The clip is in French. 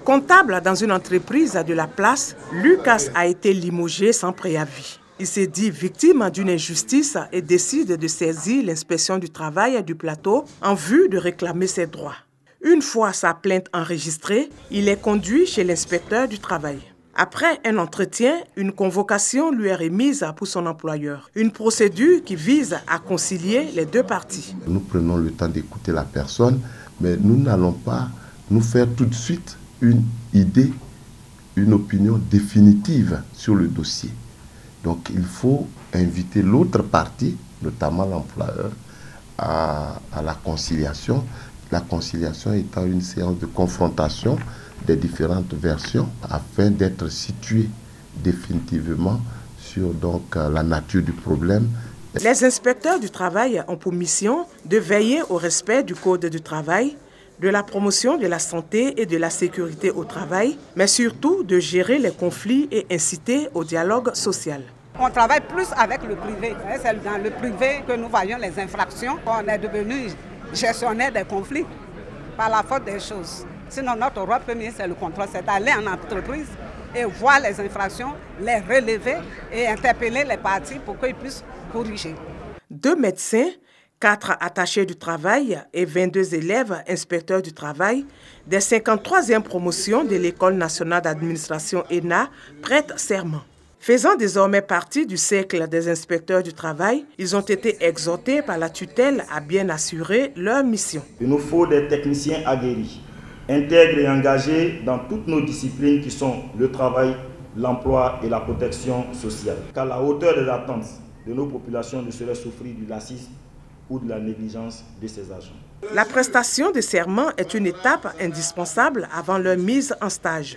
Comptable dans une entreprise de la place, Lucas a été limogé sans préavis. Il s'est dit victime d'une injustice et décide de saisir l'inspection du travail du plateau en vue de réclamer ses droits. Une fois sa plainte enregistrée, il est conduit chez l'inspecteur du travail. Après un entretien, une convocation lui est remise pour son employeur. Une procédure qui vise à concilier les deux parties. Nous prenons le temps d'écouter la personne, mais nous n'allons pas nous faire tout de suite une idée, une opinion définitive sur le dossier. Donc il faut inviter l'autre partie, notamment l'employeur, à la conciliation. La conciliation étant une séance de confrontation des différentes versions afin d'être situé définitivement sur la nature du problème. Les inspecteurs du travail ont pour mission de veiller au respect du Code du travail, de la promotion de la santé et de la sécurité au travail, mais surtout de gérer les conflits et inciter au dialogue social. On travaille plus avec le privé. C'est dans le privé que nous voyons les infractions. On est devenu gestionnaire des conflits par la faute des choses. Sinon, notre rôle premier, c'est le contrôle, c'est d'aller en entreprise et voir les infractions, les relever et interpeller les parties pour qu'ils puissent corriger. 2 médecins, 4 attachés du travail et 22 élèves inspecteurs du travail des 53e promotions de l'École nationale d'administration ENA prêtent serment. Faisant désormais partie du cercle des inspecteurs du travail, ils ont été exhortés par la tutelle à bien assurer leur mission. Il nous faut des techniciens aguerris, intègres et engagés dans toutes nos disciplines qui sont le travail, l'emploi et la protection sociale. Qu'à la hauteur des attentes de nos populations ne serait souffrir du laxisme ou de la négligence de ses agents. La prestation de serment est une étape indispensable avant leur mise en stage.